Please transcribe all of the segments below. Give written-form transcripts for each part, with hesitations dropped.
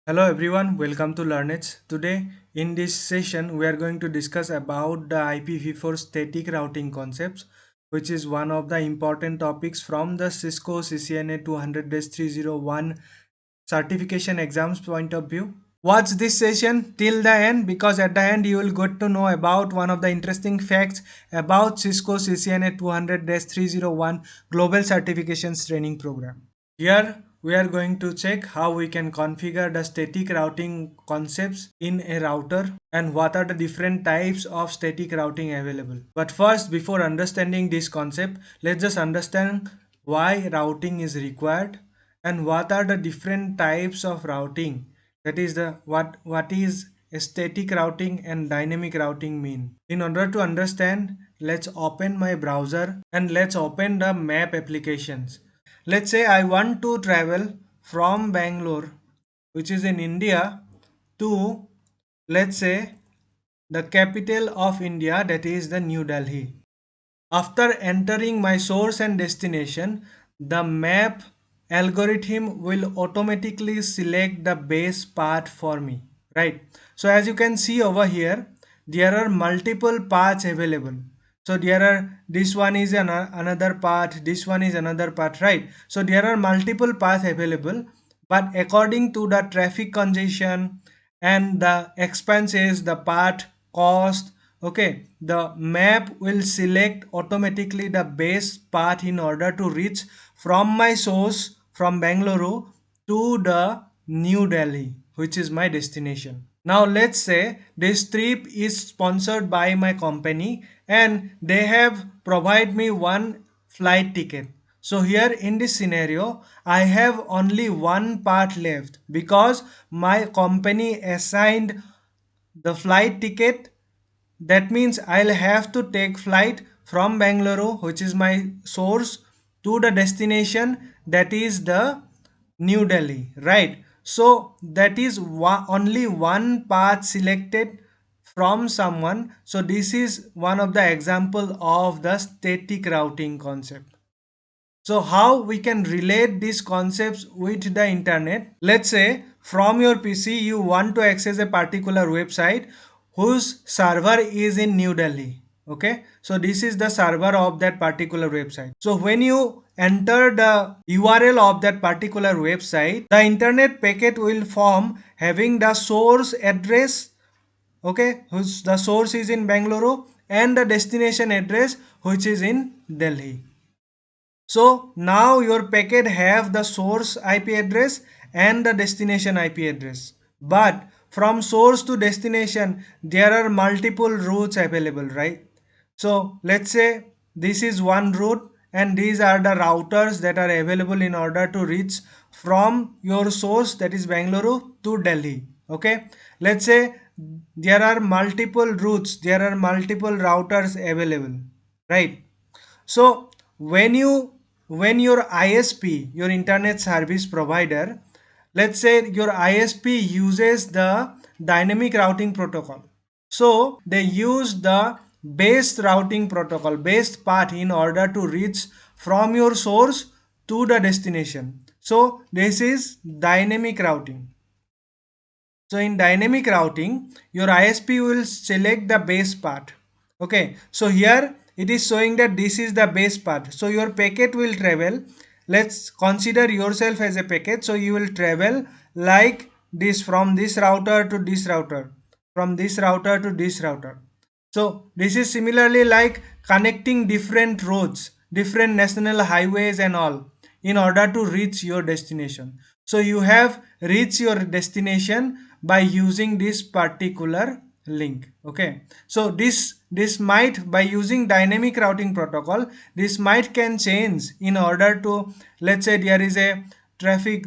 Hello everyone, welcome to Learnedze. Today in this session we are going to discuss about the IPv4 static routing concepts, which is one of the important topics from the Cisco CCNA 200-301 certification exams point of view. Watch this session till the end because at the end you will get to know about one of the interesting facts about Cisco CCNA 200-301 global certifications training program. Here we are going to check how we can configure the static routing concepts in a router and what are the different types of static routing available. But first, before understanding this concept, let's just understand why routing is required and what are the different types of routing. That is the what is a static routing and dynamic routing mean. In order to understand, let's open my browser and let's open the map applications. Let's say I want to travel from Bangalore, which is in India, to, let's say, the capital of India, that is the New Delhi. After entering my source and destination, the map algorithm will automatically select the base path for me, right? So as you can see over here, there are multiple paths available. So there are, this one is another path, this one is another path, right? So there are multiple paths available, but according to the traffic congestion and the expenses, the path cost, okay, the map will select automatically the base path in order to reach from my source from Bangalore to the New Delhi, which is my destination. Now let's say this trip is sponsored by my company and they have provided me one flight ticket. So here in this scenario, I have only one part left because my company assigned the flight ticket. That means I'll have to take flight from Bangalore, which is my source, to the destination, that is the New Delhi, right? So that is only one path selected from someone. So this is one of the example of the static routing concept. So how we can relate these concepts with the internet? Let's say from your PC you want to access a particular website whose server is in New Delhi. Okay, so this is the server of that particular website. So when you enter the URL of that particular website, the internet packet will form having the source address, okay, whose the source is in Bangalore, and the destination address which is in Delhi. So now your packet have the source IP address and the destination IP address. But from source to destination, there are multiple routes available, right? So let's say this is one route and these are the routers that are available in order to reach from your source, that is Bangalore, to Delhi. Okay. Let's say there are multiple routes, there are multiple routers available, right? So when your ISP, your internet service provider, let's say your ISP uses the dynamic routing protocol. So they use the base routing protocol, base path in order to reach from your source to the destination. So this is dynamic routing. So in dynamic routing, your ISP will select the base path. Okay, so here it is showing that this is the base path. So your packet will travel. Let's consider yourself as a packet. So you will travel like this from this router to this router, from this router to this router. So this is similarly like connecting different roads, different national highways and all in order to reach your destination. So you have reached your destination by using this particular link. Okay. So this might, by using dynamic routing protocol, this might can change in order to, let's say there is a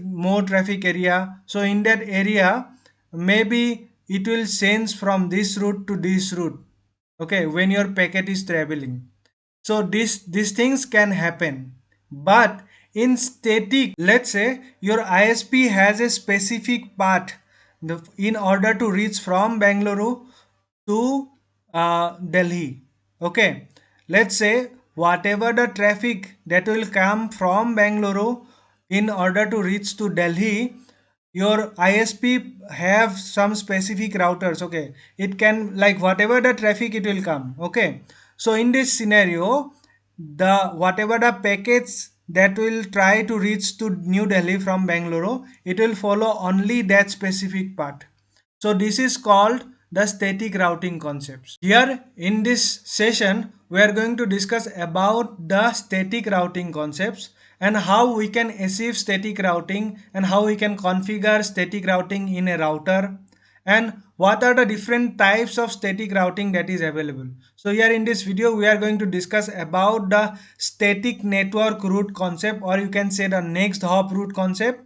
more traffic area. So in that area, maybe it will change from this route to this route, okay, when your packet is traveling. So these things can happen. But in static, let's say your ISP has a specific path in order to reach from Bangalore to Delhi. Okay, let's say whatever the traffic that will come from Bangalore in order to reach to Delhi, your ISP have some specific routers. Okay, it can, like, whatever the traffic it will come. Okay, so in this scenario, the whatever the packets that will try to reach to New Delhi from Bangalore, it will follow only that specific path. So this is called the static routing concepts. Here in this session, we are going to discuss about the static routing concepts and how we can achieve static routing and how we can configure static routing in a router and what are the different types of static routing that is available. So here in this video, we are going to discuss about the static network route concept, or you can say the next hop route concept,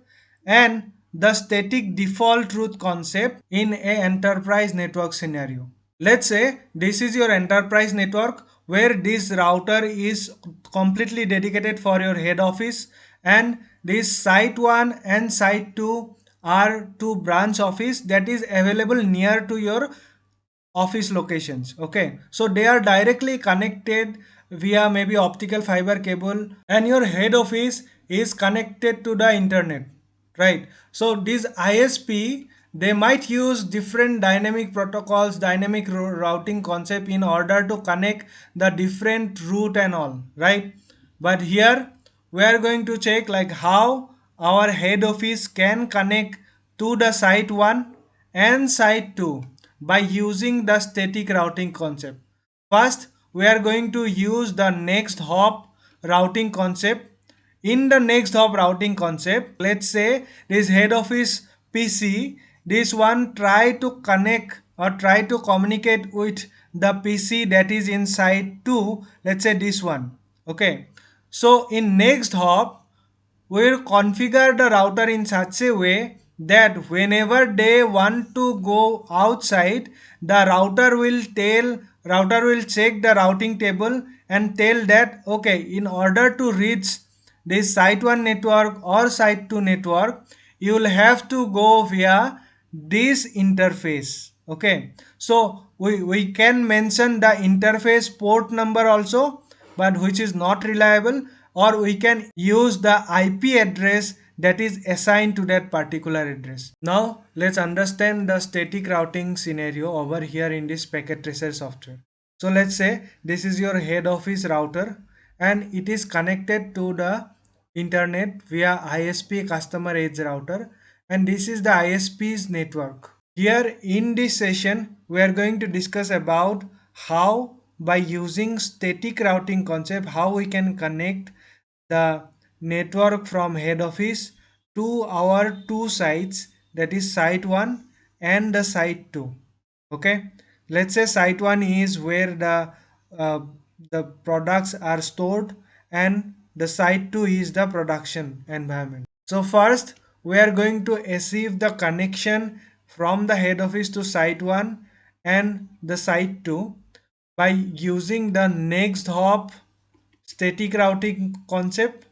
and the static default route concept in a enterprise network scenario. Let's say this is your enterprise network where this router is completely dedicated for your head office, and this site 1 and site 2 are two branch office that is available near to your office locations. Okay, so they are directly connected via maybe optical fiber cable, and your head office is connected to the internet, right? So this ISP, they might use different dynamic protocols, dynamic routing concept in order to connect the different route and all, right? But here we are going to check like how our head office can connect to the site 1 and site 2 by using the static routing concept. First, we are going to use the next hop routing concept. In the next hop routing concept, let's say this head office PC, this one try to connect or try to communicate with the PC that is inside 2, let's say this one. Okay, so in next hop, we'll configure the router in such a way that whenever they want to go outside, the router will check the routing table and tell that, okay, in order to reach this site 1 network or site 2 network, you will have to go via this interface. Okay, so we can mention the interface port number also, but which is not reliable, or we can use the IP address that is assigned to that particular address. Now let's understand the static routing scenario over here in this packet tracer software. So let's say this is your head office router and it is connected to the internet via ISP customer edge router, and this is the ISP's network. Here in this session, we are going to discuss about how by using static routing concept, how we can connect the network from head office to our two sites, that is site 1 and the site 2. Okay, let's say site 1 is where uh, the products are stored and the site 2 is the production environment. So first we are going to achieve the connection from the head office to site 1 and the site 2 by using the next hop static routing concept.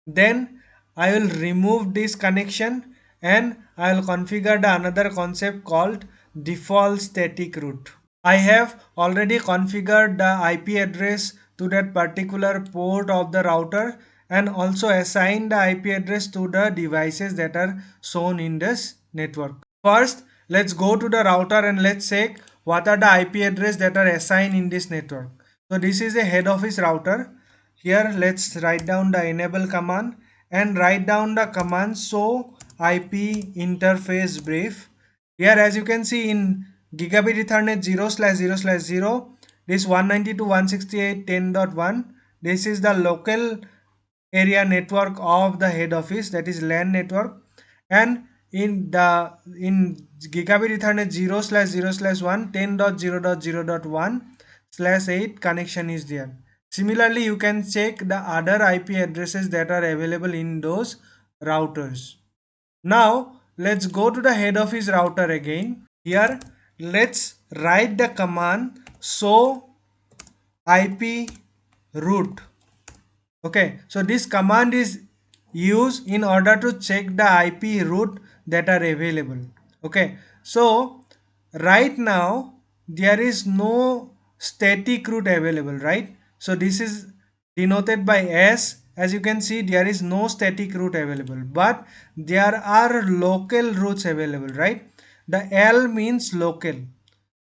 Then I will remove this connection and I will configure the another concept called default static route. I have already configured the IP address to that particular port of the router and also assigned the IP address to the devices that are shown in this network. First, let's go to the router and let's check what are the IP address that are assigned in this network. So this is a head office router. Here let's write down the enable command and write down the command show IP interface brief. Here as you can see in gigabit ethernet 0/0/0, this 192.168.10.1, this is the local area network of the head office, that is LAN network, and in gigabit ethernet 0/0/1 10.0.0.1/8 connection is there. Similarly, you can check the other IP addresses that are available in those routers. Now let's go to the head office router again. Here let's write the command show IP route. Okay, so this command is used in order to check the IP route that are available. Okay, so right now there is no static route available, right? So this is denoted by S as you can see, there is no static route available, but there are local routes available, right? The L means local.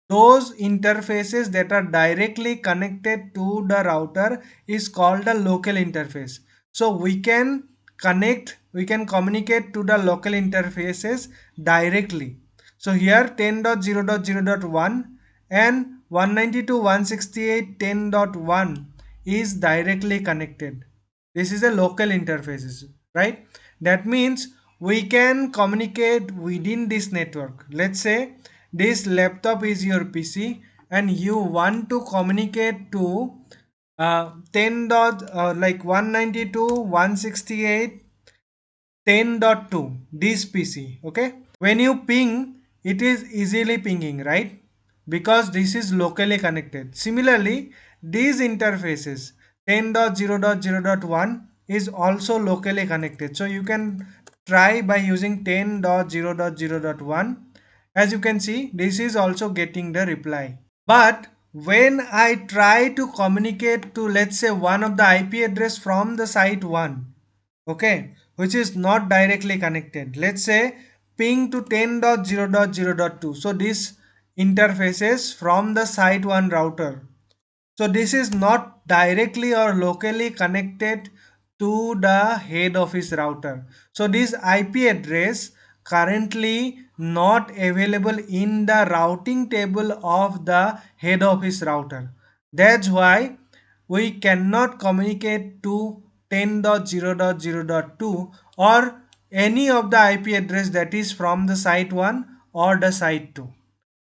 Those interfaces that are directly connected to the router is called a local interface. So we can communicate to the local interfaces directly. So here 10.0.0.1 and 192.168.10.1 is directly connected. This is a local interfaces, right? That means we can communicate within this network. Let's say this laptop is your PC and you want to communicate to 10 dot like 192.168.10.2 this PC. Okay, when you ping, it is easily pinging, right? Because this is locally connected. Similarly, these interfaces 10.0.0.1 is also locally connected. So you can try by using 10.0.0.1. As you can see, this is also getting the reply. But when I try to communicate to, let's say, one of the IP address from the site 1, okay, which is not directly connected, let's say ping to 10.0.0.2, so this interfaces from the site 1 router, so this is not directly or locally connected to the head office router. So this IP address currently not available in the routing table of the head office router. That's why we cannot communicate to 10.0.0.2 or any of the IP address that is from the site 1 or the site 2.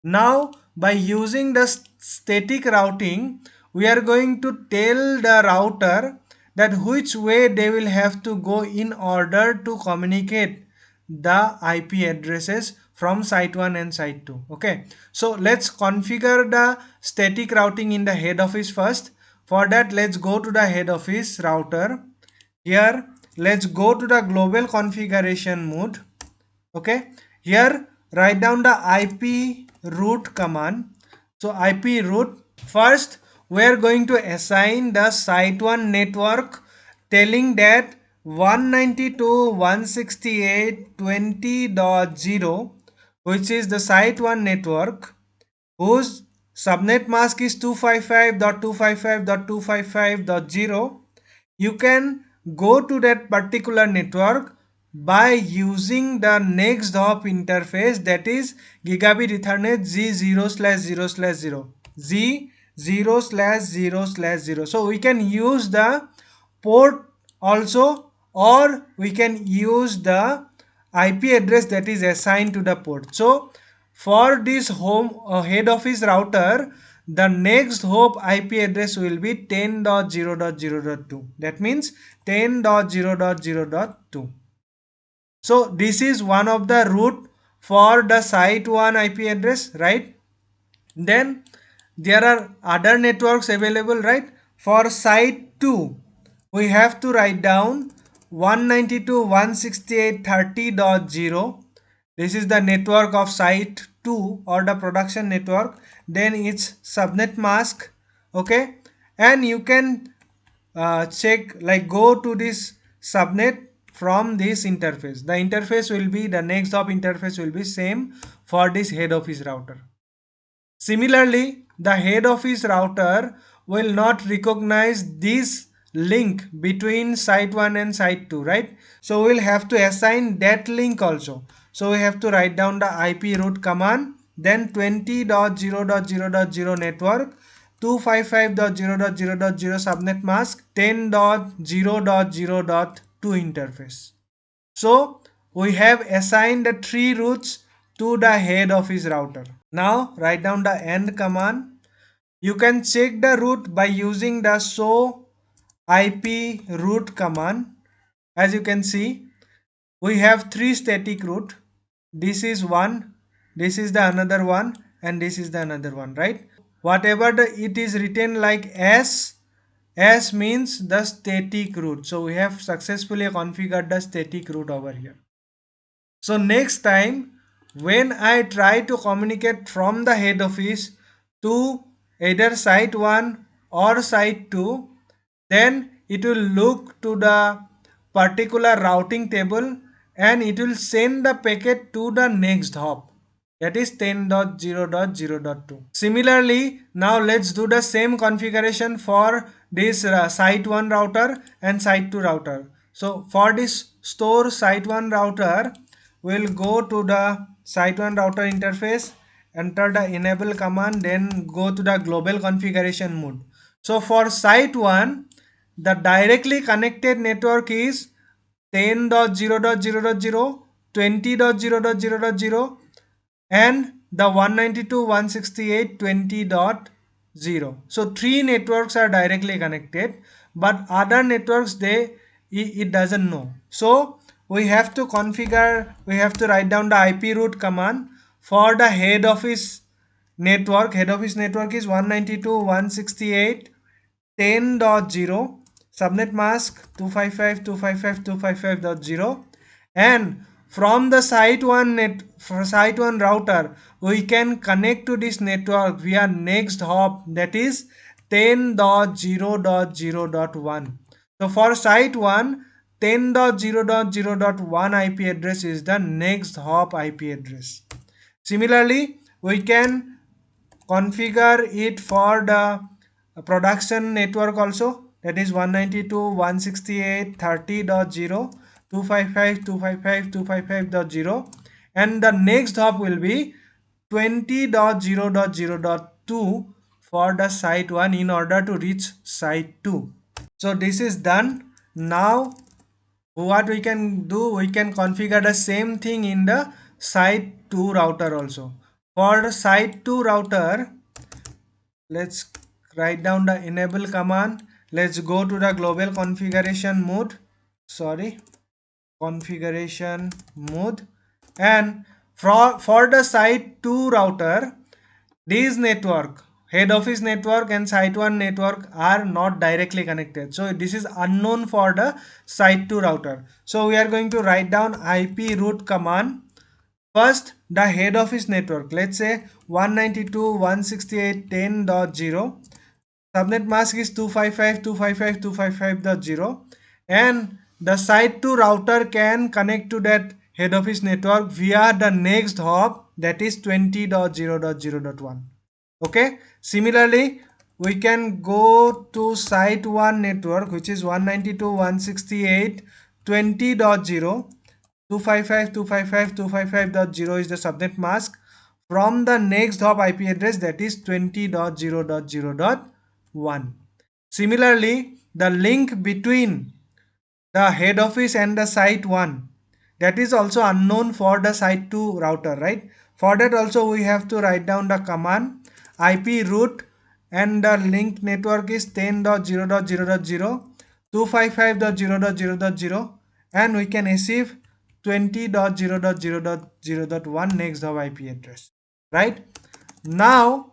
Now, by using the static routing, we are going to tell the router that which way they will have to go in order to communicate the IP addresses from site 1 and site 2. Okay, so let's configure the static routing in the head office first. For that, let's go to the head office router. Here, let's go to the global configuration mode. Okay, here write down the IP root command. So IP root, first we are going to assign the site 1 network, telling that 192.168.20.0, which is the site 1 network, whose subnet mask is 255.255.255.0. You can go to that particular network by using the next hop interface, that is gigabit ethernet Z0/0/0 Z0/0/0. So we can use the port also, or we can use the IP address that is assigned to the port. So for this home head office router, the next hop IP address will be 10.0.0.2. That means 10.0.0.2. So this is one of the route for the site 1 IP address, right? Then there are other networks available, right? For site 2, we have to write down 192.168.30.0. This is the network of site 2 or the production network. Then its subnet mask. Okay, and you can check, like, go to this subnet from this interface. The interface will be, the next hop interface will be same for this head office router. Similarly, the head office router will not recognize this link between site 1 and site 2, right? So we'll have to assign that link also. So we have to write down the IP root command, then 20.0.0.0 network, 255.0.0.0 subnet mask, 10.0.0.2 interface. So we have assigned the three routes to the head office router. Now write down the end command. You can check the route by using the show IP route command. As you can see, we have three static route. This is one, this is the another one, and this is the another one, right? Whatever it is written like S means the static route. So we have successfully configured the static route over here. So next time when I try to communicate from the head office to either site 1 or site 2, then it will look to the particular routing table and it will send the packet to the next hop, that is 10.0.0.2. Similarly, now let's do the same configuration for this site 1 router and site 2 router. So for this store site 1 router, we'll go to the site 1 router interface, enter the enable command, then go to the global configuration mode. So for site 1, the directly connected network is 10.0.0.0, 20.0.0.0, and the 192.168.20.0. So three networks are directly connected, but other networks it doesn't know. So we have to configure, we have to write down the IP root command for the head office network. Head office network is 192.168.10.0, subnet mask 255.255.255.0, and from the site 1 site 1 router we can connect to this network via next hop, that is 10.0.0.1. So for site 1, 10.0.0.1 IP address is the next hop IP address. Similarly, we can configure it for the production network also, that is 192.168.30.0, 255.255.255.0, and the next hop will be 20.0.0.2 for the site 1 in order to reach site 2. So this is done. Now what we can do, we can configure the same thing in the site 2 router also. For the site 2 router, let's write down the enable command. Let's go to the global configuration mode, configuration mode, and for the site 2 router, these network, head office network and site 1 network are not directly connected, so this is unknown for the site 2 router. So we are going to write down IP root command. First, the head office network, let's say 192.168.10.0, subnet mask is 255.255.255.0, and the site 2 router can connect to that head office network via the next hop, that is 20.0.0.1. Okay, similarly we can go to site 1 network, which is 192.168.20.0, 255.255.255.0 is the subnet mask. From the next hop IP address, that is 20.0.0.1. Similarly, the link between the head office and the site 1, that is also unknown for the site 2 router, right? For that also we have to write down the command IP root, and the link network is 10.0.0.0, 255.0.0.0, and we can receive 20.0.0.0.1 next hop IP address, right? Now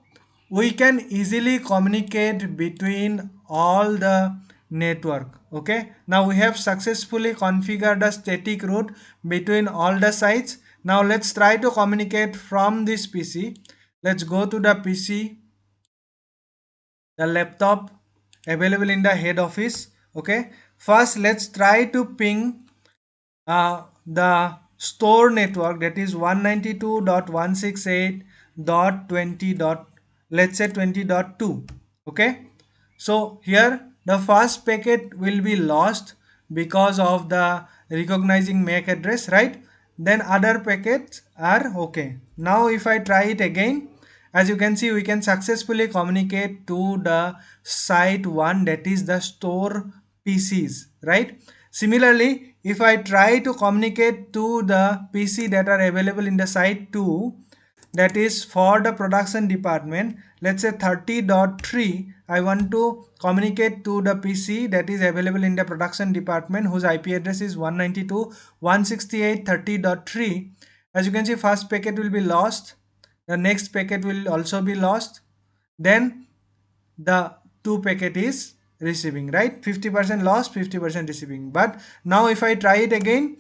we can easily communicate between all the network. Okay, now we have successfully configured the static route between all the sites. Now let's try to communicate from this PC. Let's go to the PC, the laptop available in the head office. Okay, first let's try to ping the store network, that is 192.168.20. Let's say 20.2. Okay, so here the first packet will be lost because of the recognizing MAC address, right? Then other packets are okay. Now if I try it again, as you can see, we can successfully communicate to the site 1, that is the store PCs, right? Similarly, if I try to communicate to the PC that are available in the site 2, that is for the production department, let's say 30.3, I want to communicate to the PC that is available in the production department whose IP address is 192.168.30.3. As you can see, first packet will be lost, the next packet will also be lost, then the two packet is receiving, right? 50% lost, 50% receiving. But now if I try it again,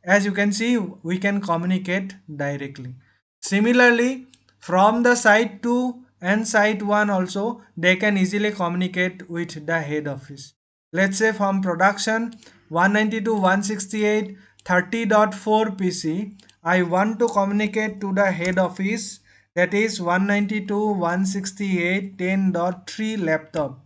as you can see, we can communicate directly. Similarly, from the site 2 and site 1 also, they can easily communicate with the head office. let's say from production 192.168.30.4 PC, I want to communicate to the head office, that is 192.168.10.3 laptop.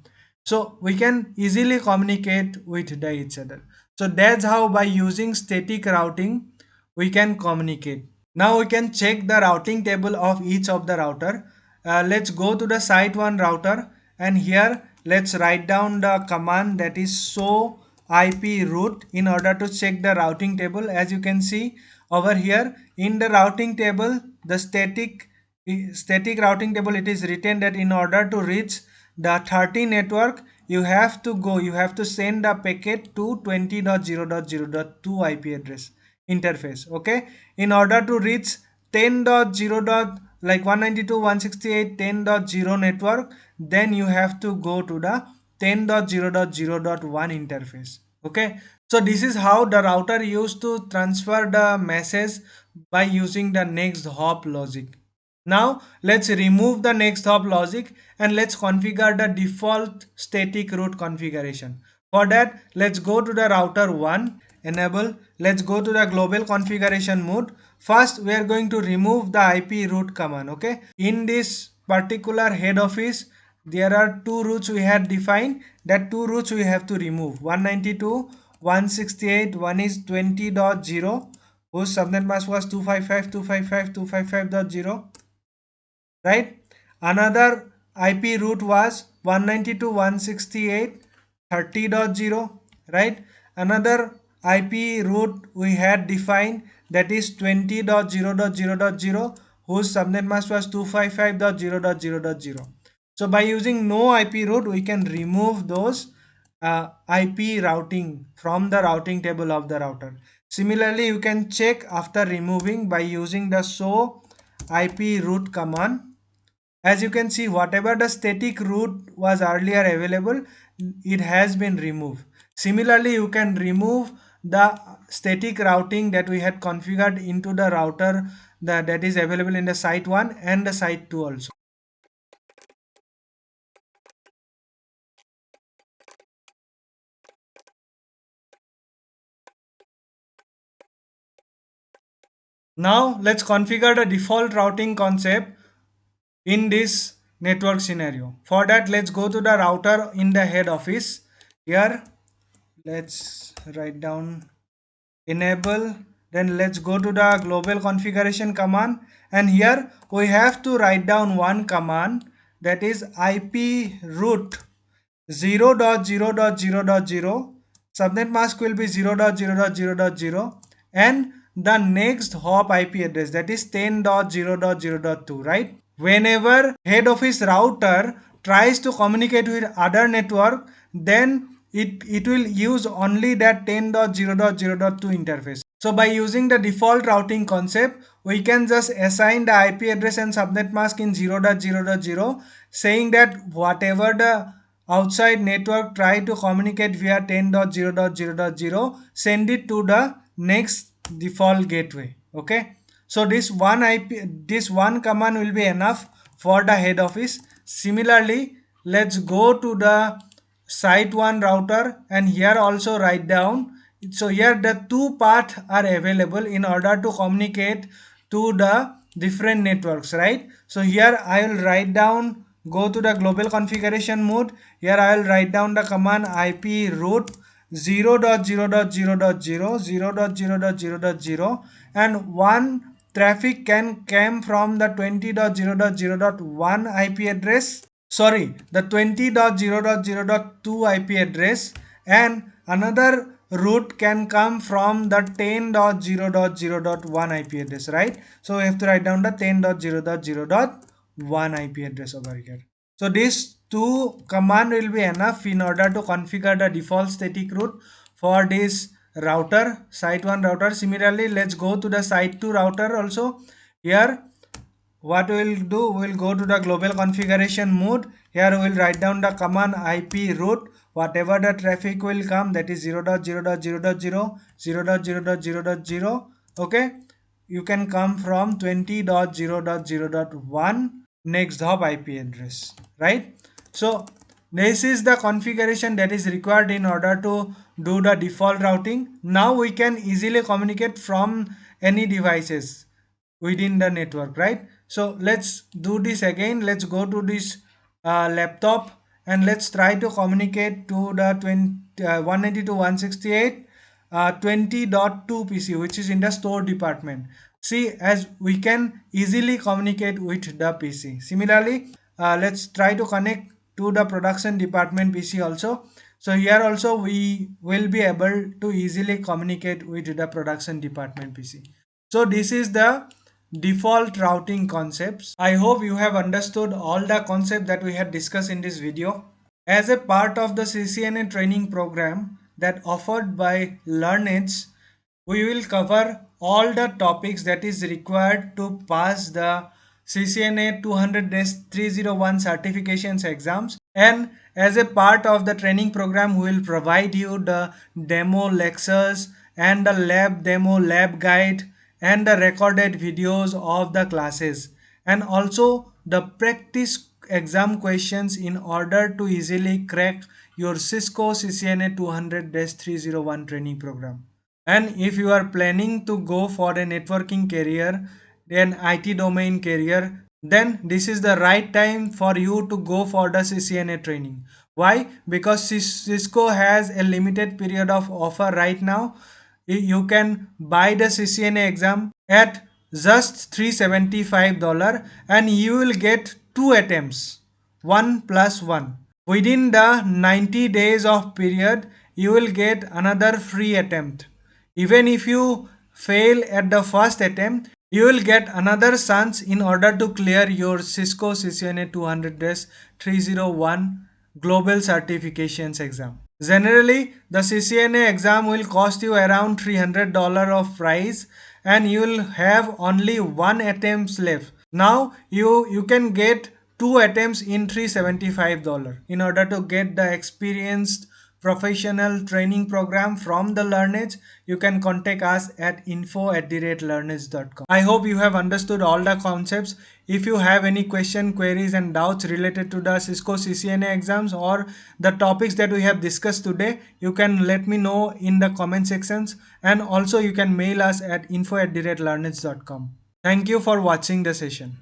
So we can easily communicate with each other. So that's how by using static routing we can communicate. Now we can check the routing table of each of the router. Let's go to the site 1 router, and here let's write down the command, that is show IP route, in order to check the routing table. As you can see over here in the routing table, the static routing table, it is written that in order to reach the 30 network, you have to send a packet to 20.0.0.2 IP address interface. Okay, in order to reach 10.0. like 192.168.10.0 network, then you have to go to the 10.0.0.1 interface. Okay, so this is how the router used to transfer the message by using the next hop logic. Now let's remove the next hop logic and let's configure the default static route configuration. For that, let's go to the router 1, enable, let's go to the global configuration mode. First, we are going to remove the IP route command. Okay, in this particular head office, there are two routes we had defined. That two routes we have to remove. 192.168, one is 20.0, whose subnet mask was 255.255.255.0, right? Another IP route was 192.168.30.0, right? Another IP route we had defined, that is 20.0.0.0, whose subnet mask was 255.0.0.0. So by using no IP route, we can remove those IP routing from the routing table of the router. Similarly, you can check after removing by using the show IP route command. As you can see, whatever the static route was earlier available, it has been removed. Similarly, you can remove the static routing that we had configured into the router that is available in the site 1 and the site 2 also. Now let's configure the default routing concept in this network scenario. For that, let's go to the router in the head office. Here, let's write down enable, then let's go to the global configuration command, and here we have to write down one command, that is IP route 0.0.0.0, subnet mask will be 0.0.0.0, and the next hop IP address, that is 10.0.0.2, right? Whenever head office router tries to communicate with other network, then it will use only that 10.0.0.2 interface. So by using the default routing concept, we can just assign the IP address and subnet mask in 0.0.0, saying that whatever the outside network try to communicate via 10.0.0.0, send it to the next default gateway. Okay, so this one command will be enough for the head office. Similarly, let's go to the site 1 router, and here also write down. So here the two paths are available in order to communicate to the different networks, right? So here I will write down, go to the global configuration mode. Here I will write down the command IP route 0.0.0.0, 0.0.0.0, and one traffic can come from the 20.0.0.1 IP address, sorry, the 20.0.0.2 IP address, and another route can come from the 10.0.0.1 IP address, right? So we have to write down the 10.0.0.1 IP address over here. So these two command will be enough in order to configure the default static route for this router, site 1 router. Similarly, let's go to the site 2 router also. Here what we will do, we will go to the global configuration mode. Here we will write down the command IP route, whatever the traffic will come, that is 0.0.0.0, 0.0.0.0. Okay, you can come from 20.0.0.1 next hop IP address, right? So This is the configuration that is required in order to do the default routing. Now we can easily communicate from any devices within the network, right? So let's do this again. Let's go to this laptop and let's try to communicate to the 192.168 20.2 PC, which is in the store department. See, as we can easily communicate with the PC. Similarly, let's try to connect to the production department PC also. So here also we will be able to easily communicate with the production department PC. So this is the default routing concepts. I hope you have understood all the concepts that we had discussed in this video. As a part of the CCNA training program that offered by Learnedze, we will cover all the topics that is required to pass the CCNA 200-301 certifications exams. And as a part of the training program, we will provide you the demo lectures and the lab demo lab guide and the recorded videos of the classes, and also the practice exam questions in order to easily crack your Cisco CCNA 200-301 training program. And if you are planning to go for a networking career, an IT domain career, then this is the right time for you to go for the CCNA training. Why? Because Cisco has a limited period of offer right now. You can buy the CCNA exam at just $375 and you will get two attempts, one plus one. Within the 90 days of period, you will get another free attempt. Even if you fail at the first attempt, you will get another chance in order to clear your Cisco CCNA 200-301 global certifications exam. Generally, the CCNA exam will cost you around $300 of price and you will have only one attempt left. Now you can get two attempts in $375. In order to get the experienced professional training program from the Learnedze, you can contact us at info@learnedze.com. I hope you have understood all the concepts. If you have any question, queries and doubts related to the Cisco CCNA exams or the topics that we have discussed today, you can let me know in the comment sections, and also you can mail us at info@learnedze.com. Thank you for watching the session.